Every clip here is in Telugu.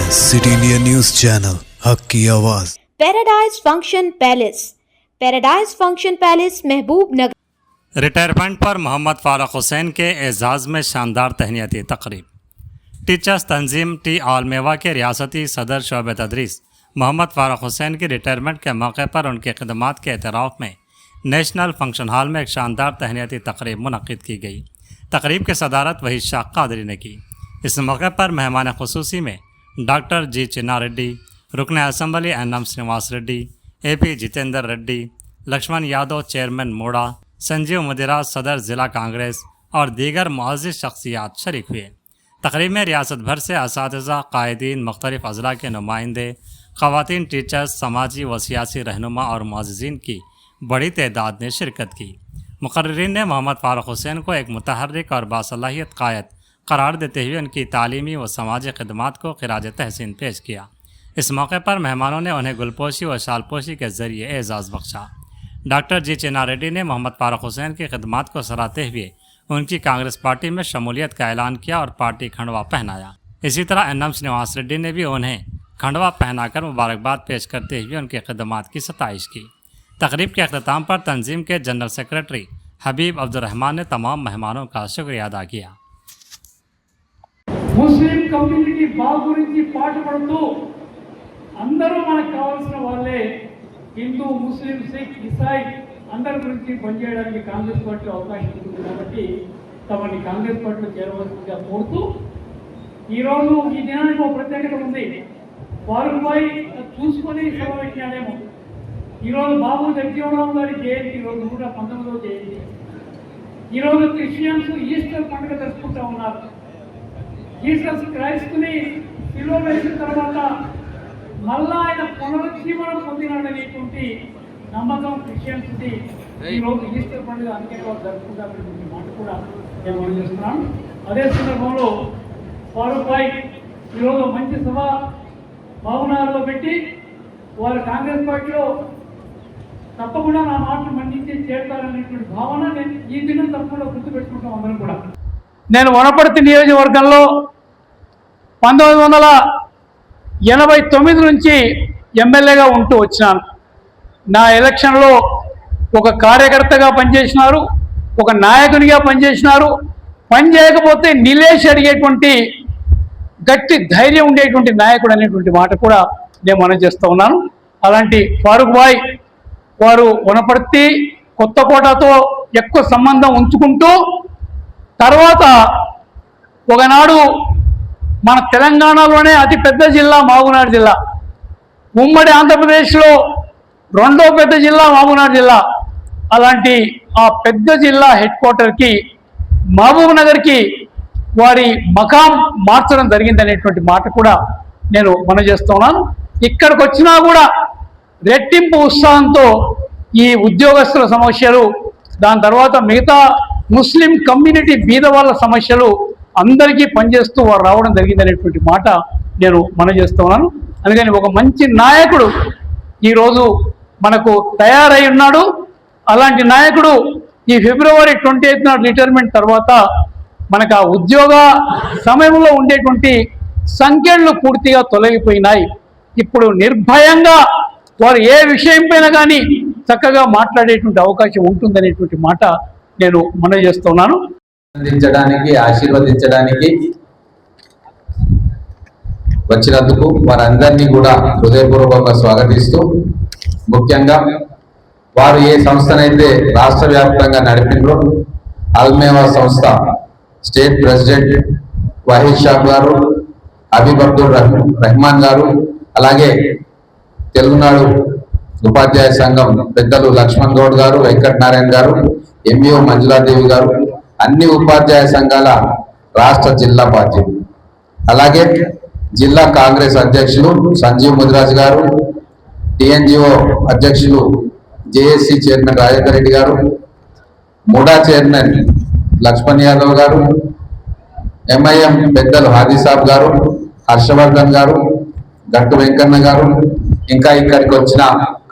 सिटी इंडिया न्यूज़ चैनल हक की आवाज़। पैराडाइज फंक्शन पैलेस महबूब नगर। रिटायरमेंट पर मोहम्मद फारूक हुसैन के एजाज़ में शानदार तहनीती तकरीब। टीचर्स तंजीम टी आलमेवा के रियासती सदर शोबे तदरीस मोहम्मद फारूक हुसैन की रिटायरमेंट के मौके पर उनकी खिदमात के एतराफ़ में नेशनल फंक्शन हॉल में एक शानदार तहनीती तकरीब मुनक़्क़िद की गई। तकरीब की सदारत वहीद शाह कादरी ने की। इस मौके पर मेहमान खुसूसी में डॉक्टर जी चिन्ना रेड्डी, रुकन assembly N M Srinivas Reddy, AP Jitendra Reddy, Lakshman Yadav chairman मोड़ा, संजीव मुदिरा सदर ज़िला कांग्रेस और दीगर मुअज़्ज़िज़ शख्सियात शरीक हुए। तकरीब में रियासत भर से असातिज़ा, कायदीन, मुख्तलिफ अज़ला के नुमाइंदे, ख़वातीन टीचर्स, समाजी व सियासी रहनुमा और मुअज़्ज़िज़ीन की बड़ी तादाद ने शिरकत की। मुक़र्रिरीन ने मोहम्मद फारूक हुसैन को एक मुतहर्रिक और बासलाहियत क़ायद करार देते हुए उनकी तालीमी व समाजी खिदमात को खिराज तहसीन पेश किया। इस मौके पर मेहमानों ने उन्हें गुलपोशी व शालपोशी के ज़रिए एजाज़ बख्शा। डॉक्टर जी चिन्ना रेड्डी ने मोहम्मद फारूक हुसैन की खिदमात को सराहते हुए उनकी कांग्रेस पार्टी में शमूलियत का ऐलान किया और पार्टी खंडवा पहनाया। इसी तरह एनएम श्रीनिवास रेड्डी ने भी उन्हें खंडवा पहनाकर मुबारकबाद पेश करते हुए उनकी खिदमात की सताइश की। तकरीब के अख्ताम पर तंजीम के जनरल सेक्रेटरी हबीब अब्दुर्रहमान ने तमाम मेहमानों का शुक्रिया अदा किया। ముస్లిం కమ్యూనిటీ బాగు గురించి పాటుపడుతూ అందరూ మనకు కావాల్సిన వాళ్ళే, హిందూ, ముస్లిం, సిక్, ఇసాయి అందరి గురించి పనిచేయడానికి కాంగ్రెస్ పార్టీ అవకాశం ఉంటుంది కాబట్టి తమని కాంగ్రెస్ పార్టీలో చేరవలసిందిగా కోరుతూ ఈరోజు ఈ దినానికి ఒక ప్రత్యేకత ఉంది. ఫారూక్ భాయ్ చూసుకొని సభ పెట్టినాడేమో. ఈరోజు బాబు జగజీవనరావు గారి జయంతి, ఈరోజు 119వ జయంతి. ఈరోజు క్రిస్టియన్స్ ఈస్టర్ పండుగ జరుపుకుంటూ ఉన్నారు. జీసస్ క్రైస్తుని సిలువ వేసిన తర్వాత మళ్ళా ఆయన పునరుజ్జీవనం పొందినాడనేటువంటి నమ్మకం క్రిస్టియన్స్ది. ఈరోజు ఈస్టర్ పండుగ అందుకే వాళ్ళు జరుపుకుంటారనేటువంటి మాట కూడా నేను మనం చేస్తున్నాను. అదే సందర్భంలో ఫారూక్ భాయ్ ఈరోజు మంచి సభ భావనాల్లో పెట్టి వారు కాంగ్రెస్ పార్టీలో తప్పకుండా నా మాటను మన్నించి చేరుతారనేటువంటి భావన నేను ఈ దినం తప్పకుండా గుర్తుపెట్టుకుంటాం అందరం కూడా. నేను వనపర్తి నియోజకవర్గంలో 1989 నుంచి ఎమ్మెల్యేగా ఉంటూ వచ్చినాను. నా ఎలక్షన్లో ఒక కార్యకర్తగా పనిచేసినారు, ఒక నాయకునిగా పనిచేసినారు. పని చేయకపోతే నిలేష్ అడిగేటువంటి గట్టి ధైర్యం ఉండేటువంటి నాయకుడు అనేటువంటి మాట కూడా నేను మనం చేస్తూ ఉన్నాను. అలాంటి ఫారూక్ భాయ్ వారు వనపర్తి, కొత్తకోటతో ఎక్కువ సంబంధం ఉంచుకుంటూ తర్వాత ఒకనాడు మన తెలంగాణలోనే అతి పెద్ద జిల్లా మహబూబ్నగర్ జిల్లా, ఉమ్మడి ఆంధ్రప్రదేశ్లో రెండో పెద్ద జిల్లా మహబూబ్నగర్ జిల్లా, అలాంటి ఆ పెద్ద జిల్లా హెడ్ క్వార్టర్కి మహబూబ్నగర్కి వారి మకాం మార్చడం జరిగిందనేటువంటి మాట కూడా నేను మనం చేస్తున్నాను. ఇక్కడికి వచ్చినా కూడా రెట్టింపు ఉత్సాహంతో ఈ ఉద్యోగస్తుల సమస్యలు, దాని తర్వాత మిగతా ముస్లిం కమ్యూనిటీ బీద వాళ్ళ సమస్యలు అందరికీ పనిచేస్తూ వారు రావడం జరిగిందనేటువంటి మాట నేను మనం చేస్తున్నాను. అందుకని ఒక మంచి నాయకుడు ఈరోజు మనకు తయారై ఉన్నాడు. అలాంటి నాయకుడు ఈ ఫిబ్రవరి 28 నాడు రిటైర్మెంట్ తర్వాత మనకు ఆ ఉద్యోగ సమయంలో ఉండేటువంటి సంఖ్యలు పూర్తిగా తొలగిపోయినాయి. ఇప్పుడు నిర్భయంగా వారు ఏ విషయం పైన కానీ చక్కగా మాట్లాడేటువంటి అవకాశం ఉంటుందనేటువంటి మాట నేను మనవి చేస్తున్నాను. ఆశీర్వదించడానికి వచ్చినందుకు వారందరినీ కూడా హృదయపూర్వకంగా స్వాగతిస్తూ, ముఖ్యంగా వారు ఏ సంస్థనైతే రాష్ట్ర వ్యాప్తంగా నడిపినరో ఆల్మేవా సంస్థ స్టేట్ ప్రెసిడెంట్ వహీద్ షా గారు, హబీబ్ అబ్దుల్ రెహమాన్ గారు, అలాగే తెలుగునాడు ఉపాధ్యాయ సంఘం పెద్దలు లక్ష్మణ్ గౌడ్ గారు, వెంకటనారాయణ గారు, MBO మంజులాదేవి గారు, అన్ని ఉపాధ్యాయ సంఘాల రాష్ట్ర జిల్లా బాధ్యులు, అలాగే జిల్లా కాంగ్రెస్ అధ్యక్షులు సంజీవ్ ముదిరాజ్ గారు, TNGO అధ్యక్షులు JSC చైర్మన్ రాజేందర్ రెడ్డి గారు, ముడా చైర్మన్ లక్ష్మణ్ యాదవ్ గారు, MIM పెద్దలు హాదీసాబ్ గారు, హర్షవర్ధన్ గారు, గట్టు వెంకన్న గారు, ఇంకా ఇక్కడికి వచ్చిన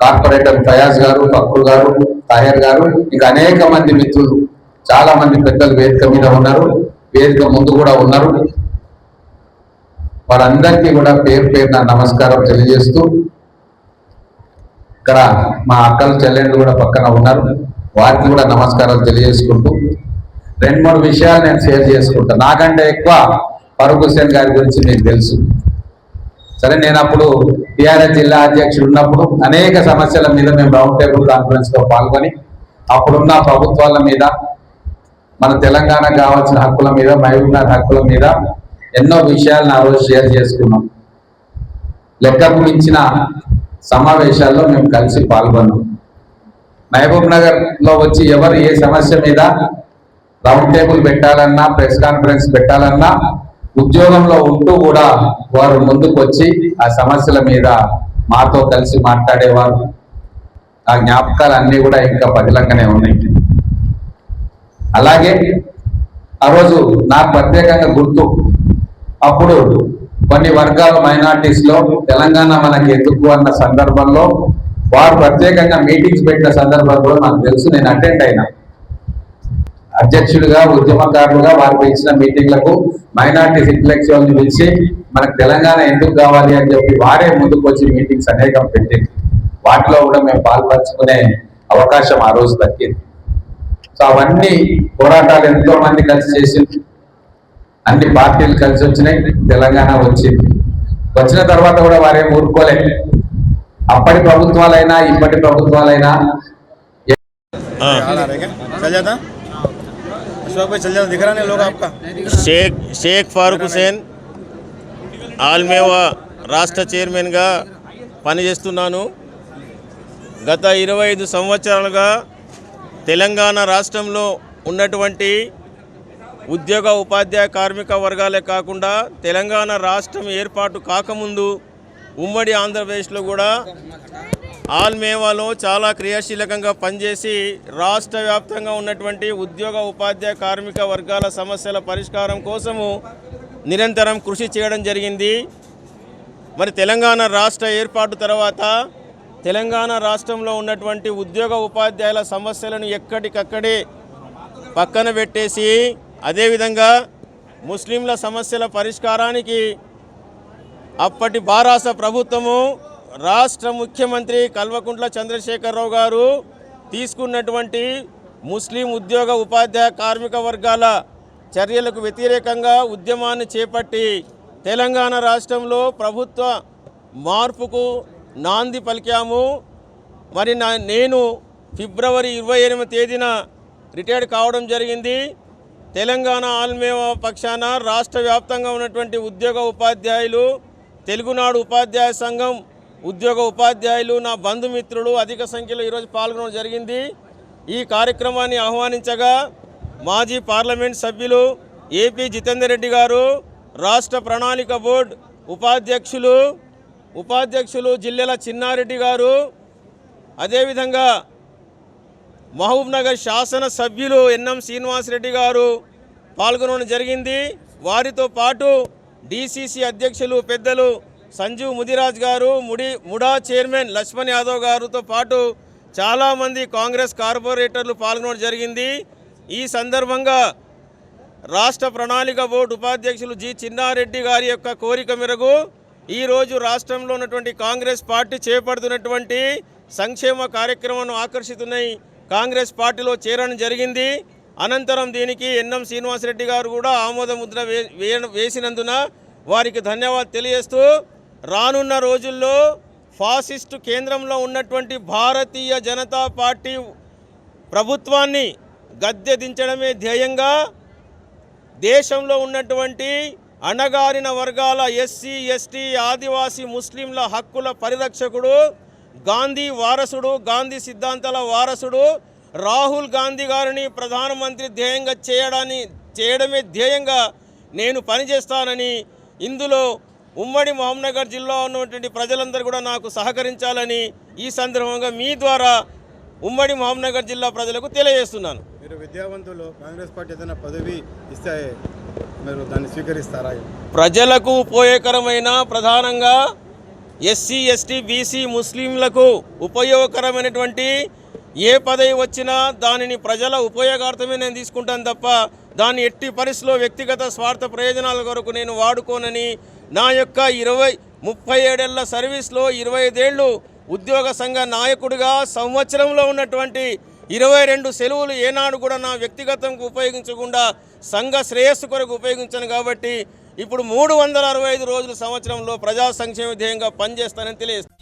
కార్పొరేటర్ ఫయాజ్ గారు, ఫక్రు గారు, తాహర్ గారు, ఇంకా అనేక మంది మిత్రులు, చాలా మంది పెద్దలు వేదిక మీద ఉన్నారు, వేదిక ముందు కూడా ఉన్నారు. వారందరికీ కూడా పేరు పేరున నమస్కారం తెలియజేస్తూ, ఇక్కడ మా అక్కలు చెల్లెండ్లు కూడా పక్కన ఉన్నారు, వారికి కూడా నమస్కారాలు తెలియజేసుకుంటూ 2-3 విషయాలు నేను షేర్ చేసుకుంటాను. నాకంటే ఎక్కువ ఫరూక్ హుస్సేన్ గారి గురించి మీకు తెలుసు. సరే, నేను అప్పుడు టీఆర్ఎస్ జిల్లా అధ్యక్షుడు ఉన్నప్పుడు అనేక సమస్యల మీద మేము రౌండ్ టేబుల్ కాన్ఫరెన్స్ లో పాల్గొని అప్పుడున్న ప్రభుత్వాల మీద, మన తెలంగాణకు కావాల్సిన హక్కుల మీద, మహబూబ్నగర్ హక్కుల మీద ఎన్నో విషయాలను ఆ రోజు షేర్ చేసుకున్నాం. లెక్కకు మించిన సమావేశాల్లో మేము కలిసి పాల్గొన్నాం. మహబూబ్ నగర్ లో వచ్చి ఎవరు ఏ సమస్య మీద రౌండ్ టేబుల్ పెట్టాలన్నా, ప్రెస్ కాన్ఫరెన్స్ పెట్టాలన్నా ఉద్యోగంలో ఉంటూ కూడా వారు ముందుకు వచ్చి ఆ సమస్యల మీద మాతో కలిసి మాట్లాడేవారు. ఆ జ్ఞాపకాలు అన్నీ కూడా ఇంకా పదిలంగానే ఉన్నాయి. అలాగే ఆ రోజు నాకు ప్రత్యేకంగా గుర్తు, అప్పుడు కొన్ని వర్గాలు మైనార్టీస్ లో తెలంగాణ మనకి ఎందుకు అన్న సందర్భంలో వారు ప్రత్యేకంగా మీటింగ్స్ పెట్టిన సందర్భంలో నాకు తెలుసు. నేను అటెండ్ అయినా, అధ్యక్షుడిగా, ఉద్యమకారులుగా వారు పిలిచిన మీటింగ్లకు మైనార్టీస్ ఇంటలెక్చువల్ని పిలిచి మనకు తెలంగాణ ఎందుకు కావాలి అని చెప్పి వారే ముందుకు వచ్చి మీటింగ్స్ అనేకం పెట్టింది. వాటిలో కూడా మేము పాల్పంచుకునే అవకాశం ఆ రోజు దక్కింది. సో అవన్నీ పోరాటాలు ఎంతో మంది కలిసి చేసింది, అన్ని పార్టీలు కలిసి వచ్చినాయి, తెలంగాణ వచ్చింది. వచ్చిన తర్వాత కూడా వారేం ఊరుకోలే. అప్పటి ప్రభుత్వాలైనా ఇప్పటి ప్రభుత్వాలైనా షేక్ ఫారూక్ హుస్సేన్ ఆల్మేవా రాష్ట్ర చైర్మన్గా పనిచేస్తున్నాను. గత 25 సంవత్సరాలుగా తెలంగాణ రాష్ట్రంలో ఉన్నటువంటి ఉద్యోగ ఉపాధ్యాయ కార్మిక వర్గాలే కాకుండా తెలంగాణ రాష్ట్రం ఏర్పాటు కాకముందు ఉమ్మడి ఆంధ్రప్రదేశ్లో కూడా ఆల్మేవాలో చాలా క్రియాశీలకంగా పనిచేసి రాష్ట్ర వ్యాప్తంగా ఉన్నటువంటి ఉద్యోగ ఉపాధ్యాయ కార్మిక వర్గాల సమస్యల పరిష్కారం కోసము నిరంతరం కృషి చేయడం జరిగింది. మరి తెలంగాణ రాష్ట్ర ఏర్పాటు తర్వాత తెలంగాణ రాష్ట్రంలో ఉన్నటువంటి ఉద్యోగ ఉపాధ్యాయుల సమస్యలను ఎక్కడికక్కడే పక్కన పెట్టేసి, అదేవిధంగా ముస్లింల సమస్యల పరిష్కారానికి అప్పటి బారాస ప్రభుత్వము, రాష్ట్ర ముఖ్యమంత్రి కల్వకుంట్ల చంద్రశేఖరరావు గారు తీసుకున్నటువంటి ముస్లిం ఉద్యోగ ఉపాధ్యాయ కార్మిక వర్గాల చర్యలకు వ్యతిరేకంగా ఉద్యమాన్ని చేపట్టి తెలంగాణ రాష్ట్రంలో ప్రభుత్వ మార్పుకు నాంది పలికాము. మరి నేను ఫిబ్రవరి 28వ తేదీన రిటైర్డ్ కావడం జరిగింది. తెలంగాణ ఆల్మేవా పక్షాన రాష్ట్ర వ్యాప్తంగా ఉన్నటువంటి ఉద్యోగ ఉపాధ్యాయులు, తెలుగునాడు ఉపాధ్యాయ సంఘం ఉద్యోగ ఉపాధ్యాయులు, నా బంధుమిత్రులు అధిక సంఖ్యలో ఈరోజు పాల్గొనడం జరిగింది. ఈ కార్యక్రమాన్ని ఆహ్వానించగా మాజీ పార్లమెంట్ సభ్యులు ఏపీ జితేందర్ రెడ్డి గారు, రాష్ట్ర ప్రణాళిక బోర్డు ఉపాధ్యక్షులు జిల్లెల చిన్నారెడ్డి గారు, అదేవిధంగా మహబూబ్నగర్ శాసన సభ్యులు ఎన్ఎం శ్రీనివాసరెడ్డి గారు పాల్గొనడం జరిగింది. వారితో పాటు డిసిసి అధ్యక్షులు పెద్దలు సంజీవ్ ముదిరాజ్ గారు, ముడా చైర్మన్ లక్ష్మణ్ యాదవ్ గారితో పాటు చాలామంది కాంగ్రెస్ కార్పొరేటర్లు పాల్గొనడం జరిగింది. ఈ సందర్భంగా రాష్ట్ర ప్రణాళిక బోర్డు ఉపాధ్యక్షులు జి చిన్నారెడ్డి గారి యొక్క కోరిక మేరకు ఈరోజు రాష్ట్రంలో ఉన్నటువంటి కాంగ్రెస్ పార్టీ చేపడుతున్నటువంటి సంక్షేమ కార్యక్రమాలను ఆకర్షితున్నాయి కాంగ్రెస్ పార్టీలో చేరడం జరిగింది. అనంతరం దీనికి ఎన్ఎం శ్రీనివాసరెడ్డి గారు కూడా ఆమోద ముద్ర వేసినందున వారికి ధన్యవాదాలు తెలియజేస్తూ, రానున్న రోజుల్లో ఫాసిస్టు కేంద్రంలో ఉన్నటువంటి భారతీయ జనతా పార్టీ ప్రభుత్వాన్ని గద్దె దించడమే ధ్యేయంగా దేశంలో ఉన్నటువంటి అణగారిన వర్గాల ఎస్సీ, ఎస్టీ, ఆదివాసీ, ముస్లింల హక్కుల పరిరక్షకుడు, గాంధీ వారసుడు, గాంధీ సిద్ధాంతాల వారసుడు రాహుల్ గాంధీ గారిని ప్రధానమంత్రి ధ్యేయంగా చేయడమే ధ్యేయంగా నేను పనిచేస్తానని, ఇందులో ఉమ్మడి మహబూబ్నగర్ జిల్లా ఉన్నటువంటి ప్రజలందరూ కూడా నాకు సహకరించాలని ఈ సందర్భంగా మీ ద్వారా ఉమ్మడి మహబూబ్నగర్ జిల్లా ప్రజలకు తెలియజేస్తున్నాను. మీరు విద్యావంతులు, కాంగ్రెస్ పార్టీ ఏదైనా పదవి ఇస్తే మీరు దాన్ని స్వీకరిస్తారా? ప్రజలకు ఉపయోగకరమైన, ప్రధానంగా ఎస్సీ, ఎస్టీ, బీసీ, ముస్లింలకు ఉపయోగకరమైనటువంటి ఏ పదవి వచ్చినా దానిని ప్రజల ఉపయోగార్థమే నేను తీసుకుంటాను తప్ప దాన్ని ఎట్టి పరిస్థితిలో వ్యక్తిగత స్వార్థ ప్రయోజనాల కొరకు నేను వాడుకోనని నా యొక్క 37 ఏళ్ల సర్వీస్లో 25 ఏళ్ళు ఉద్యోగ సంఘ నాయకుడిగా సంవత్సరంలో ఉన్నటువంటి 22 సెలవులు ఏనాడు కూడా నా వ్యక్తిగతంగా ఉపయోగించకుండా సంఘ శ్రేయస్సు కొరకు ఉపయోగించాను. కాబట్టి ఇప్పుడు 365 రోజులు సంవత్సరంలో ప్రజా సంక్షేమ ధ్యేయంగా పనిచేస్తానని తెలియజేస్తాను.